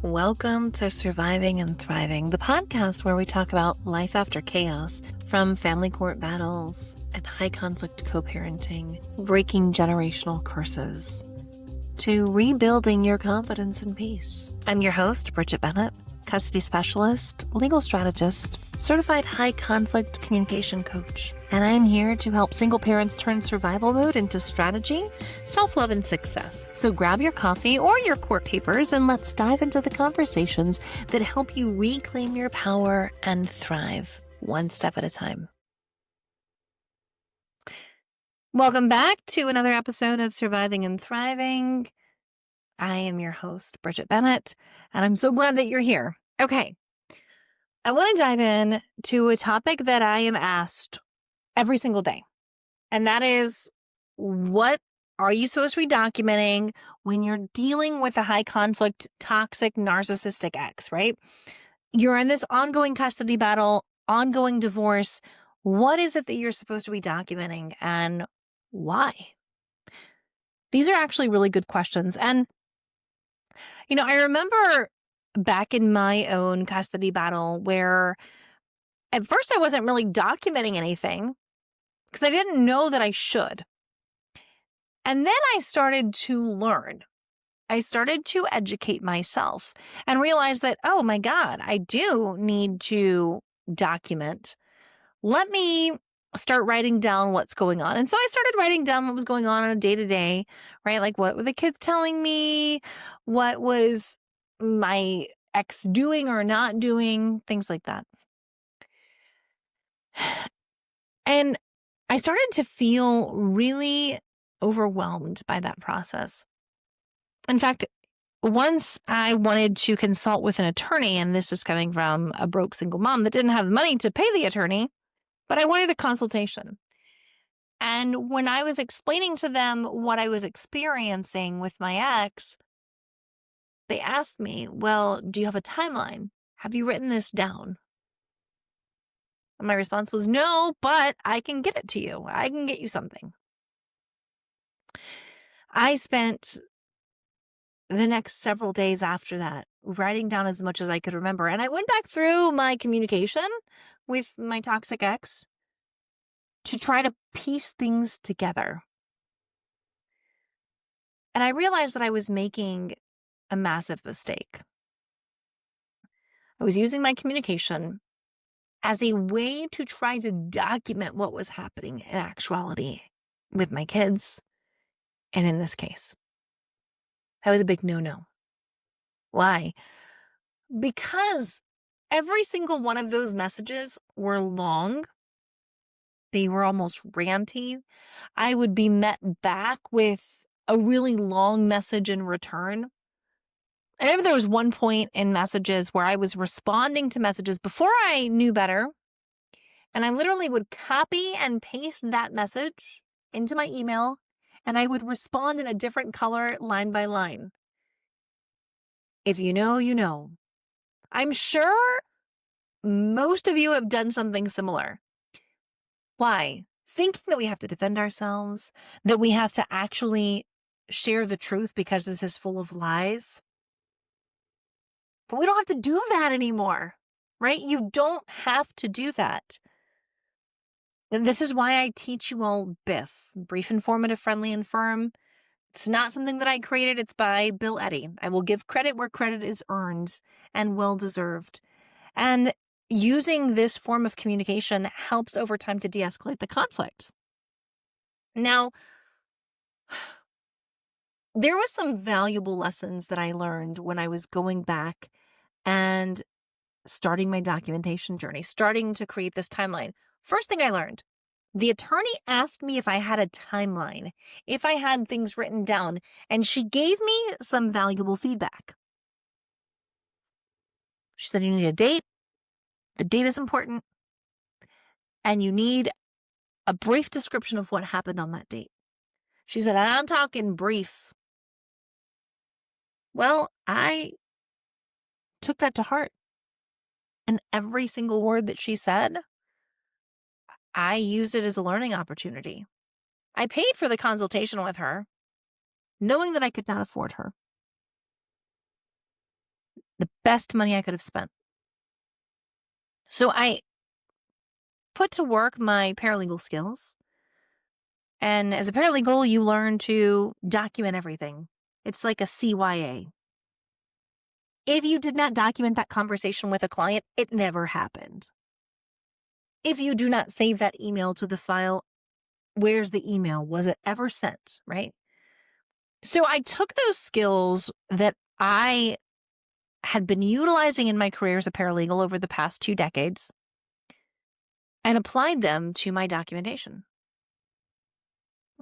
Welcome to Surviving and Thriving, the podcast where we talk about life after chaos, from family court battles and high conflict co-parenting, breaking generational curses, to rebuilding your confidence and peace. I'm your host, Bridget Bennett, custody specialist, legal strategist, certified high conflict communication coach, and I am here to help single parents turn survival mode into strategy, self-love, and success. So grab your coffee or your court papers and let's dive into the conversations that help you reclaim your power and thrive one step at a time. Welcome back to another episode of Surviving and Thriving. I am your host, Bridget Bennett, and I'm so glad that you're here. Okay. I want to dive in to a topic that I am asked every single day. And that is, what are you supposed to be documenting when you're dealing with a high conflict, toxic, narcissistic ex, right? You're in this ongoing custody battle, ongoing divorce. What is it that you're supposed to be documenting and why? These are actually really good questions. And, I remember back in my own custody battle where at first I wasn't really documenting anything because I didn't know that I should. And then I started to learn. I started to educate myself and realize that, oh my God, I do need to document. Let me start writing down what's going on. And so I started writing down what was going on a day-to-day, right? Like, what were the kids telling me? What was my ex doing or not doing? Things like that. And I started to feel really overwhelmed by that process. In fact, once I wanted to consult with an attorney, and this is coming from a broke single mom that didn't have money to pay the attorney, but I wanted a consultation. And when I was explaining to them what I was experiencing with my ex, they asked me, well, do you have a timeline? Have you written this down? And my response was, no, but I can get it to you. I can get you something. I spent the next several days after that writing down as much as I could remember. And I went back through my communication with my toxic ex to try to piece things together. And I realized that I was making a massive mistake. I was using my communication as a way to try to document what was happening in actuality with my kids, and in this case. That was a big no-no. Why? Because every single one of those messages were long. They were almost ranty. I would be met back with a really long message in return. I remember there was one point in messages where I was responding to messages before I knew better, and I literally would copy and paste that message into my email, and I would respond in a different color line by line. If you know, you know. I'm sure most of you have done something similar. Why? Thinking that we have to defend ourselves, that we have to actually share the truth because this is full of lies. But we don't have to do that anymore, right? You don't have to do that. And this is why I teach you all BIF, brief, informative, friendly, and firm. It's not something that I created. It's by Bill Eddy. I will give credit where credit is earned and well-deserved. And using this form of communication helps over time to de-escalate the conflict. Now, there was some valuable lessons that I learned when I was going back and starting my documentation journey, starting to create this timeline. First thing I learned, the attorney asked me if I had a timeline, if I had things written down, and she gave me some valuable feedback. She said, you need a date. The date is important. And you need a brief description of what happened on that date. She said, I'm talking brief. Well, I took that to heart. And every single word that she said, I used it as a learning opportunity. I paid for the consultation with her, knowing that I could not afford her. The best money I could have spent. So I put to work my paralegal skills. And as a paralegal, you learn to document everything. It's like a CYA. If you did not document that conversation with a client, it never happened. If you do not save that email to the file, where's the email? Was it ever sent, right? So I took those skills that I had been utilizing in my career as a paralegal over the past 2 decades and applied them to my documentation.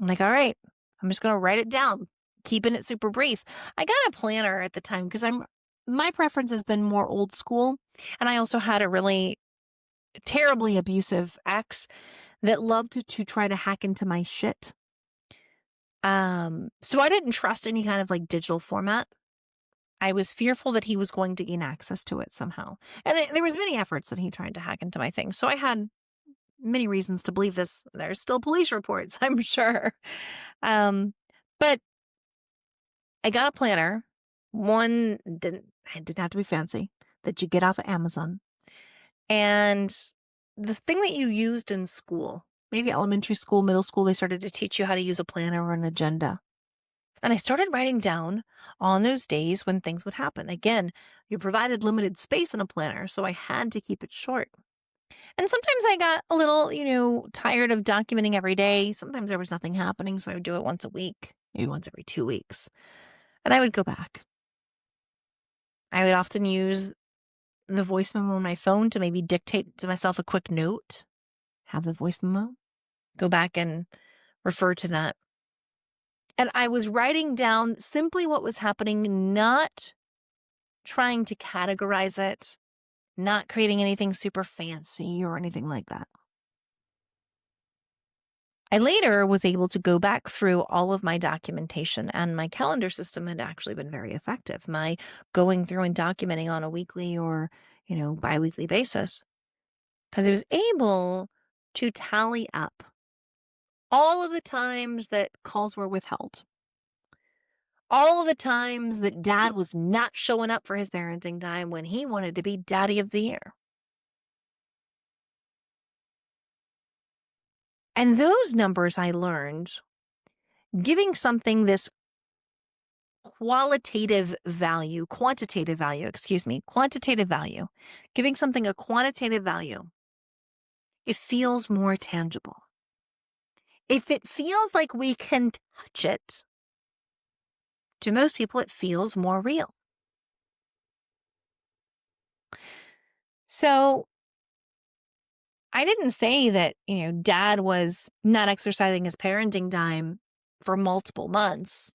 I'm like, all right, I'm just going to write it down, keeping it super brief. I got a planner at the time because my preference has been more old school. And I also had a really terribly abusive ex that loved to try to hack into my shit. So I didn't trust any kind of like digital format. I was fearful that he was going to gain access to it somehow. And there was many efforts that he tried to hack into my things. So I had many reasons to believe this. There's still police reports, I'm sure. But I got a planner. It didn't have to be fancy, that you get off of Amazon. And the thing that you used in school, maybe elementary school, middle school, they started to teach you how to use a planner or an agenda. And I started writing down on those days when things would happen. Again, you're provided limited space in a planner, so I had to keep it short. And sometimes I got a little, tired of documenting every day. Sometimes there was nothing happening, so I would do it once a week, maybe once every 2 weeks. And I would go back. I would often use the voice memo on my phone to maybe dictate to myself a quick note, have the voice memo, go back and refer to that. And I was writing down simply what was happening, not trying to categorize it, not creating anything super fancy or anything like that. I later was able to go back through all of my documentation, and my calendar system had actually been very effective. My going through and documenting on a weekly or, bi-weekly basis, because I was able to tally up all of the times that calls were withheld, all of the times that dad was not showing up for his parenting time when he wanted to be daddy of the year. And those numbers I learned, giving something this quantitative value, giving something a quantitative value, it feels more tangible. If it feels like we can touch it, to most people, it feels more real. So I didn't say that, dad was not exercising his parenting time for multiple months.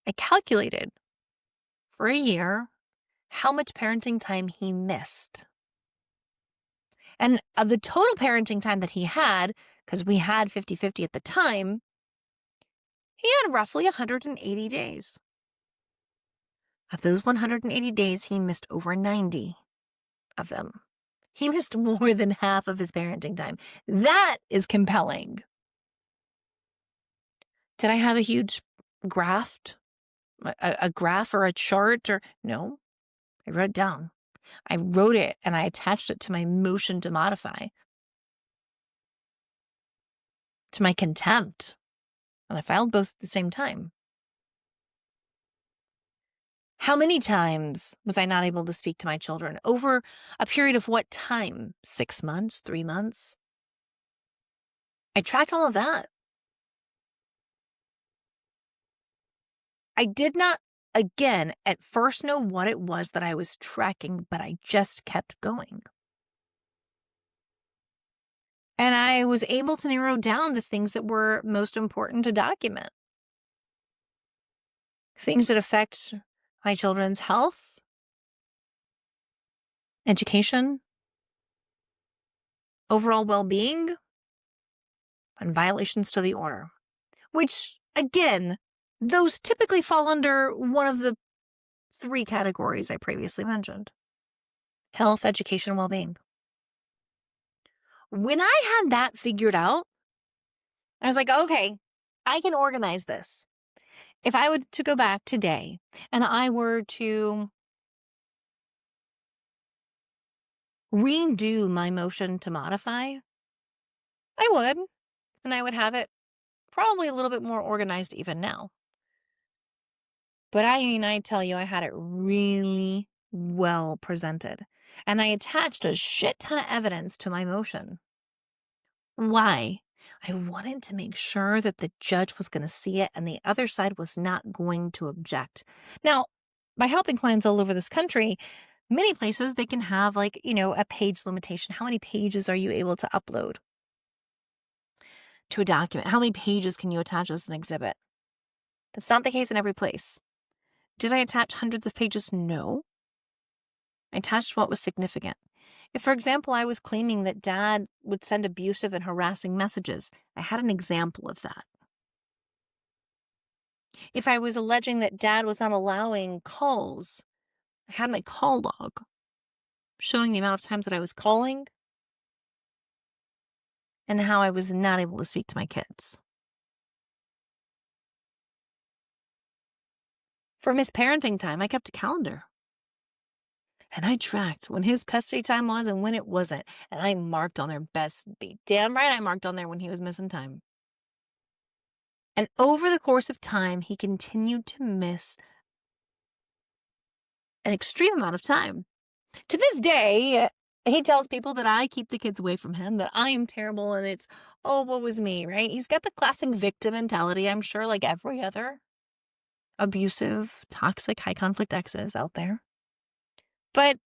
I calculated for a year how much parenting time he missed. And of the total parenting time that he had, because we had 50-50 at the time, he had roughly 180 days. Of those 180 days, he missed over 90 of them. He missed more than half of his parenting time. That is compelling. Did I have a huge graph? A graph or a chart? No, I wrote it down. I wrote it and I attached it to my motion to modify, to my contempt. And I filed both at the same time. How many times was I not able to speak to my children? Over a period of what time? 6 months? 3 months? I tracked all of that. I did not, again, at first know what it was that I was tracking, but I just kept going. And I was able to narrow down the things that were most important to document. Things that affect my children's health, education, overall well-being, and violations to the order. Which, again, those typically fall under one of the 3 categories I previously mentioned: health, education, well-being. When I had that figured out, I was like, okay, I can organize this. If I were to go back today and I were to redo my motion to modify, I would. And I would have it probably a little bit more organized even now. But I tell you, I had it really well presented. And I attached a shit ton of evidence to my motion. Why? I wanted to make sure that the judge was going to see it and the other side was not going to object. Now, by helping clients all over this country, many places they can have a page limitation. How many pages are you able to upload to a document? How many pages can you attach as an exhibit? That's not the case in every place. Did I attach hundreds of pages? No. I attached what was significant. If, for example, I was claiming that dad would send abusive and harassing messages, I had an example of that. If I was alleging that dad was not allowing calls, I had my call log showing the amount of times that I was calling and how I was not able to speak to my kids. For misparenting time, I kept a calendar. And I tracked when his custody time was and when it wasn't. And I marked on there, best be damn right I marked on there when he was missing time. And over the course of time, he continued to miss an extreme amount of time. To this day, he tells people that I keep the kids away from him, that I am terrible, and it's, oh, what was me, right? He's got the classic victim mentality, I'm sure, like every other abusive, toxic, high conflict exes out there. But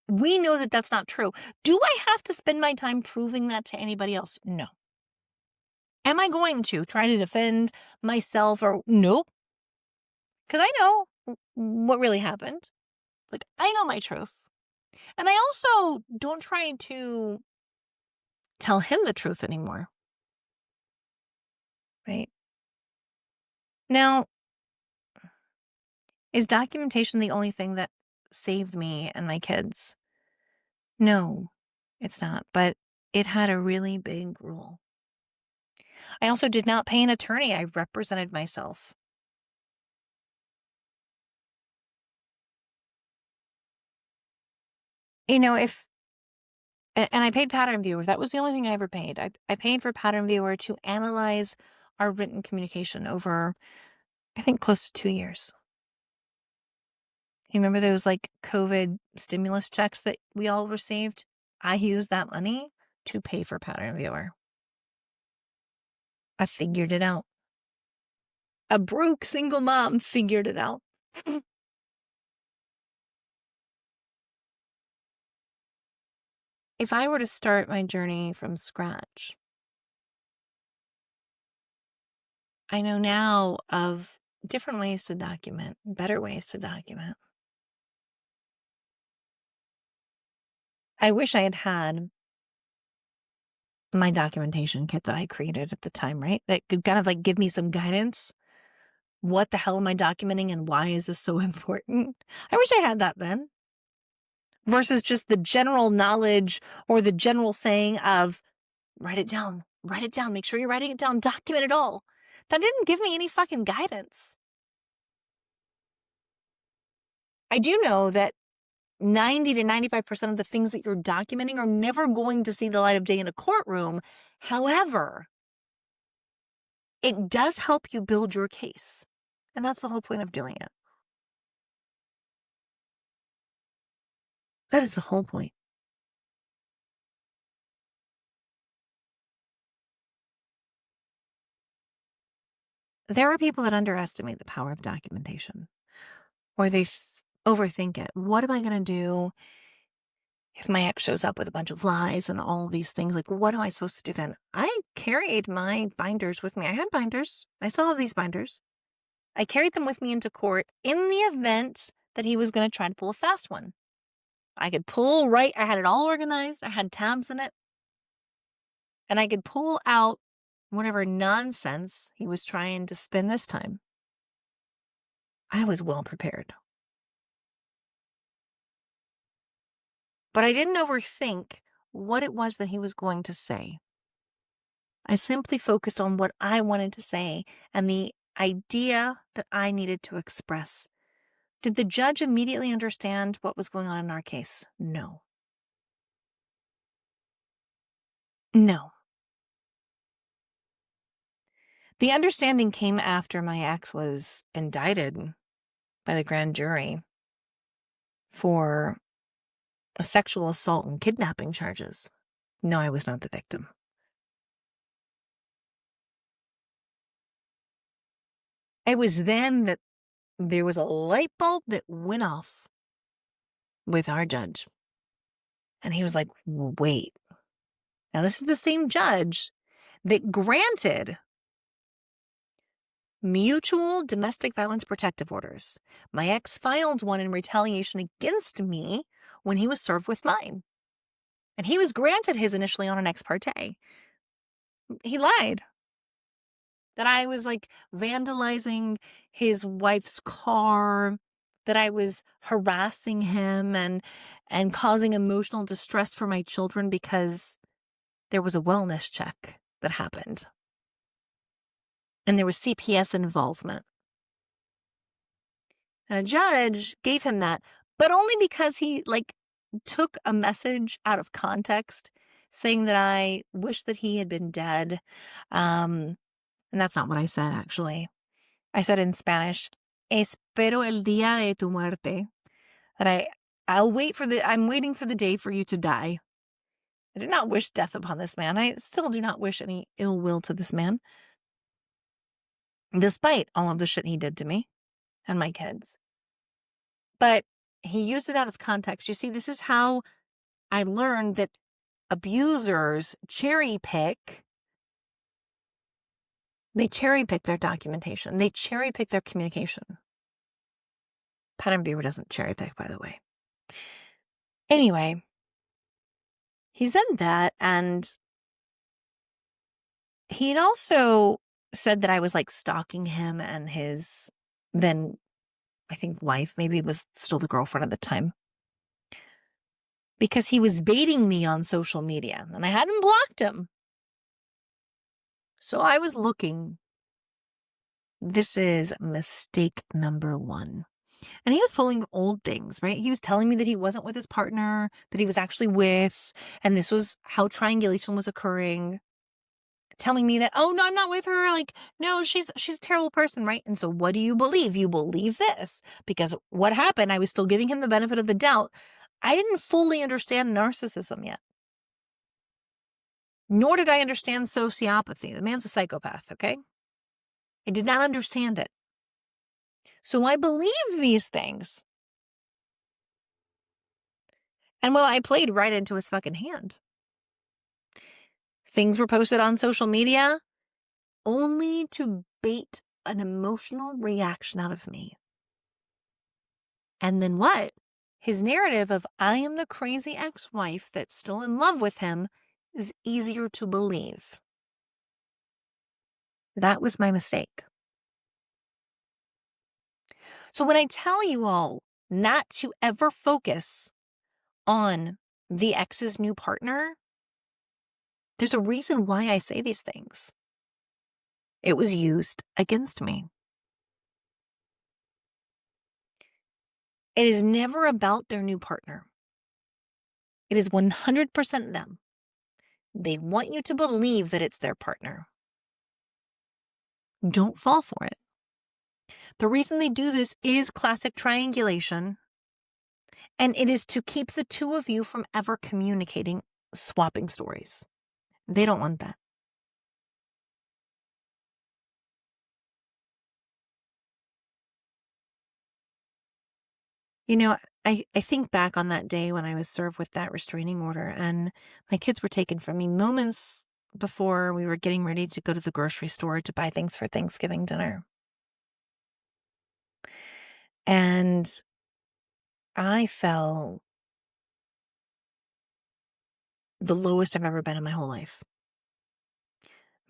we know that that's not true. Do I have to spend my time proving that to anybody else? No. Am I going to try to defend myself or nope? Because I know what really happened. Like, I know my truth. And I also don't try to tell him the truth anymore. Right? Now, is documentation the only thing that saved me and my kids? No, it's not. But it had a really big role. I also did not pay an attorney. I represented myself. If and I paid Pattern Viewer. That was the only thing I ever paid. I paid for Pattern Viewer to analyze our written communication over, I think, close to 2 years. You remember those COVID stimulus checks that we all received? I used that money to pay for Pattern Viewer. I figured it out. A broke single mom figured it out. If I were to start my journey from scratch, I know now of different ways to document, better ways to document. I wish I had had my documentation kit that I created at the time, right? That could kind of give me some guidance. What the hell am I documenting and why is this so important? I wish I had that then. Versus just the general knowledge or the general saying of write it down, make sure you're writing it down, document it all. That didn't give me any fucking guidance. I do know that 90 to 95% of the things that you're documenting are never going to see the light of day in a courtroom. However, it does help you build your case. And that's the whole point of doing it. That is the whole point. There are people that underestimate the power of documentation, or they overthink it. What am I going to do if my ex shows up with a bunch of lies and all these things? What am I supposed to do then? I carried my binders with me. I had binders. I still have these binders. I carried them with me into court in the event that he was going to try to pull a fast one. I could pull right. I had it all organized. I had tabs in it. And I could pull out whatever nonsense he was trying to spin this time. I was well prepared. But I didn't overthink what it was that he was going to say. I simply focused on what I wanted to say and the idea that I needed to express. Did the judge immediately understand what was going on in our case? No. No. The understanding came after my ex was indicted by the grand jury for sexual assault and kidnapping charges. No, I was not the victim. It was then that there was a light bulb that went off with our judge. And he was like, wait. Now, this is the same judge that granted mutual domestic violence protective orders. My ex filed one in retaliation against me when he was served with mine. And he was granted his initially on an ex parte. He lied that I was like vandalizing his wife's car, that I was harassing him and causing emotional distress for my children because there was a wellness check that happened. And there was CPS involvement. And a judge gave him that, but only because he took a message out of context saying that I wish that he had been dead. And that's not what I said, actually. I said in Spanish, espero el día de tu muerte. That I'm waiting for the day for you to die. I did not wish death upon this man. I still do not wish any ill will to this man, despite all of the shit he did to me and my kids. But he used it out of context. You see, this is how I learned that abusers cherry pick. They cherry pick their documentation. They cherry pick their communication. Pat and Beaver doesn't cherry pick, by the way. Anyway, he said that, and he had also said that I was stalking him and his then, I think, wife, maybe it was still the girlfriend at the time, because he was baiting me on social media and I hadn't blocked him. So I was looking. This is mistake number one. And he was pulling old things, right? He was telling me that he wasn't with his partner, that he was actually with, and this was how triangulation was occurring. Telling me that, oh, no, I'm not with her. No, she's a terrible person, right? And so what do you believe? You believe this. Because what happened, I was still giving him the benefit of the doubt. I didn't fully understand narcissism yet. Nor did I understand sociopathy. The man's a psychopath, okay? I did not understand it. So I believe these things. And well, I played right into his fucking hand. Things were posted on social media only to bait an emotional reaction out of me. And then what? His narrative of I am the crazy ex-wife that's still in love with him is easier to believe. That was my mistake. So when I tell you all not to ever focus on the ex's new partner, there's a reason why I say these things. It was used against me. It is never about their new partner. It is 100% them. They want you to believe that it's their partner. Don't fall for it. The reason they do this is classic triangulation, and it is to keep the two of you from ever communicating, swapping stories. They don't want that. You know, I think back on that day when I was served with that restraining order and my kids were taken from me moments before we were getting ready to go to the grocery store to buy things for Thanksgiving dinner. And I felt the lowest I've ever been in my whole life.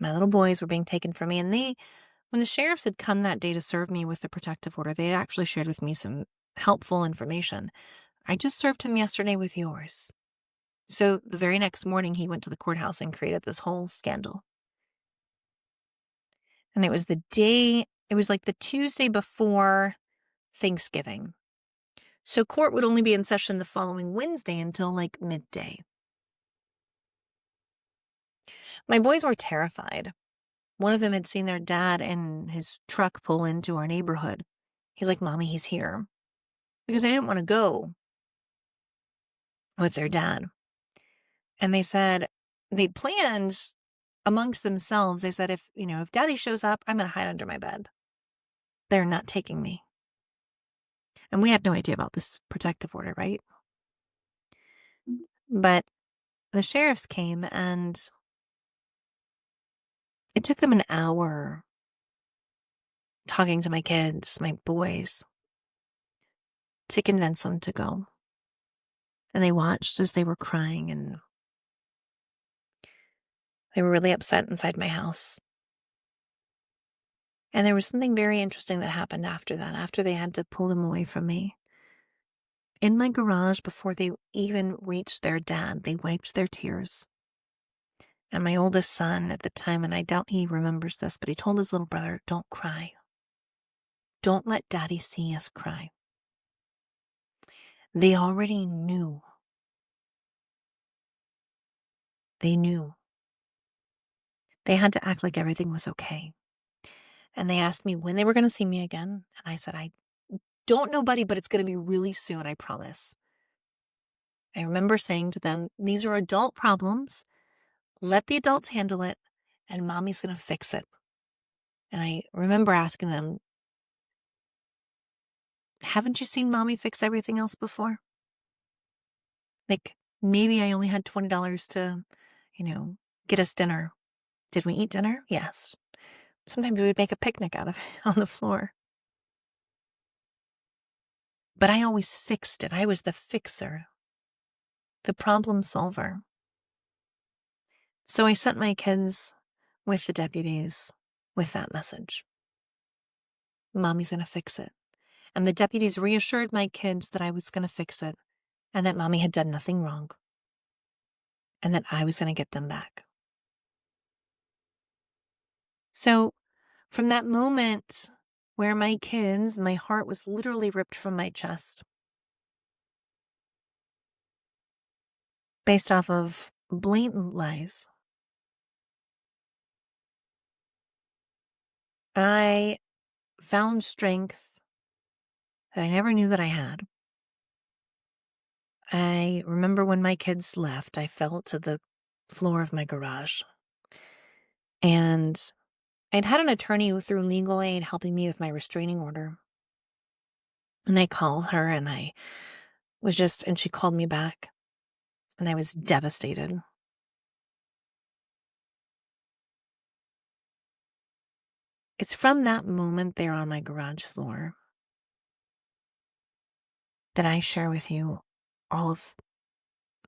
My little boys were being taken from me, and when the sheriffs had come that day to serve me with the protective order, they had actually shared with me some helpful information. I just served him yesterday with yours. So the very next morning, he went to the courthouse and created this whole scandal. And it was the Tuesday before Thanksgiving. So court would only be in session the following Wednesday until midday. My boys were terrified. One of them had seen their dad and his truck pull into our neighborhood. He's like, "Mommy, he's here." Because they didn't want to go with their dad. And they said they planned amongst themselves. They said, if daddy shows up, I'm going to hide under my bed. They're not taking me. And we had no idea about this protective order, right? But the sheriffs came and it took them an hour talking to my kids, my boys, to convince them to go. And they watched as they were crying and they were really upset inside my house. And there was something very interesting that happened after that, after they had to pull them away from me. In my garage, before they even reached their dad, they wiped their tears. And my oldest son at the time, and I doubt he remembers this, but he told his little brother, "Don't cry. Don't let daddy see us cry." They already knew. They knew. They had to act like everything was okay. And they asked me when they were going to see me again. And I said, "I don't know, buddy, but it's going to be really soon, I promise." I remember saying to them, "These are adult problems. Let the adults handle it, and mommy's going to fix it." And I remember asking them, "Haven't you seen mommy fix everything else before? Like, maybe I only had $20 to, get us dinner. Did we eat dinner? Yes. Sometimes we would make a picnic out of it on the floor. But I always fixed it. I was the fixer, the problem solver." So I sent my kids with the deputies with that message. Mommy's going to fix it. And the deputies reassured my kids that I was going to fix it and that mommy had done nothing wrong and that I was going to get them back. So from that moment where my heart was literally ripped from my chest based off of blatant lies, I found strength that I never knew that I had. I remember when my kids left, I fell to the floor of my garage. And I'd had an attorney through legal aid helping me with my restraining order. And I called her and and she called me back. And I was devastated. It's from that moment there on my garage floor that I share with you all of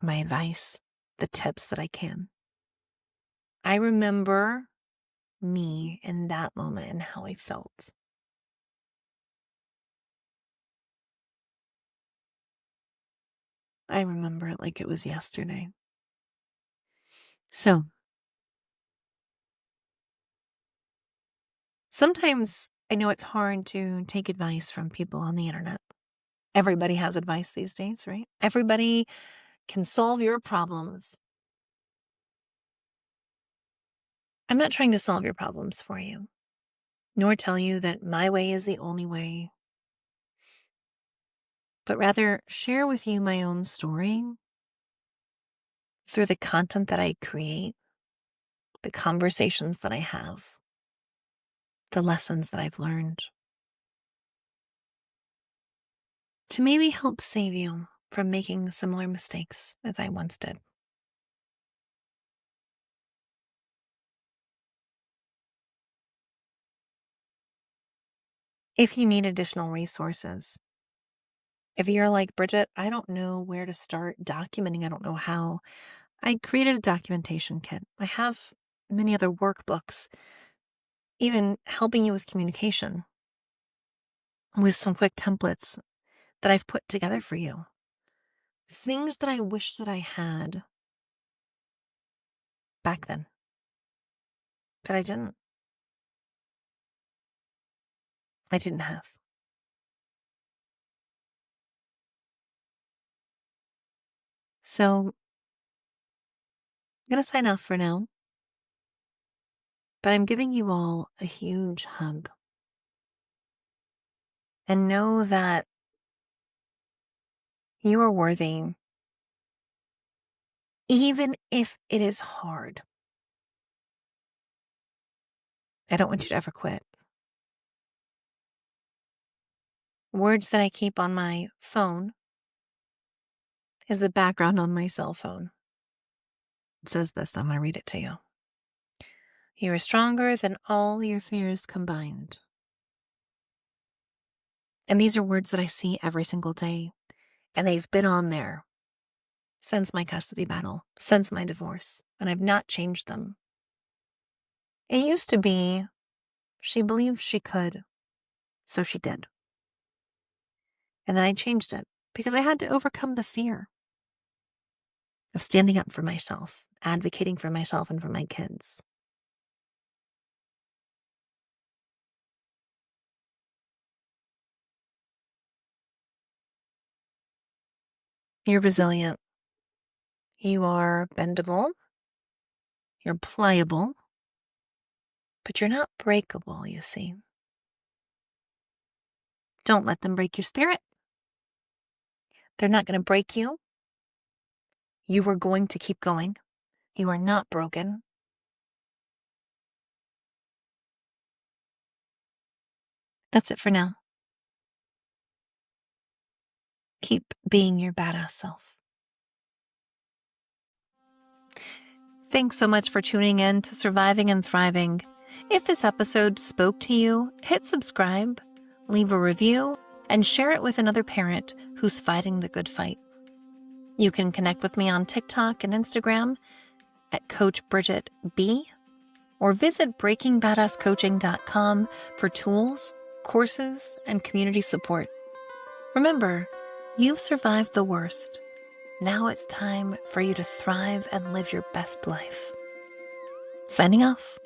my advice, the tips that I can. I remember me in that moment and how I felt. I remember it like it was yesterday. So sometimes I know it's hard to take advice from people on the internet. Everybody has advice these days, right? Everybody can solve your problems. I'm not trying to solve your problems for you, nor tell you that my way is the only way, but rather share with you my own story through the content that I create, the conversations that I have, the lessons that I've learned, to maybe help save you from making similar mistakes as I once did. If you need additional resources, if you're like, "Bridget, I don't know where to start documenting, I don't know how," I created a documentation kit. I have many other workbooks, even helping you with communication, with some quick templates that I've put together for you. Things that I wish that I had back then, that I didn't. I didn't have. So I'm going to sign off for now. But I'm giving you all a huge hug. And know that you are worthy, even if it is hard. I don't want you to ever quit. Words that I keep on my phone is the background on my cell phone. It says this, I'm going to read it to you. You are stronger than all your fears combined. And these are words that I see every single day. And they've been on there since my custody battle, since my divorce. And I've not changed them. It used to be, she believed she could, so she did. And then I changed it because I had to overcome the fear of standing up for myself, advocating for myself and for my kids. You're resilient. You are bendable. You're pliable. But you're not breakable, you see. Don't let them break your spirit. They're not going to break you. You are going to keep going. You are not broken. That's it for now. Keep being your badass self. Thanks so much for tuning in to Surviving and Thriving. If this episode spoke to you, hit subscribe, leave a review, and share it with another parent who's fighting the good fight. You can connect with me on TikTok and Instagram at Coach Bridget B, or visit breakingbadasscoaching.com for tools, courses, and community support. Remember, you've survived the worst. Now it's time for you to thrive and live your best life. Signing off.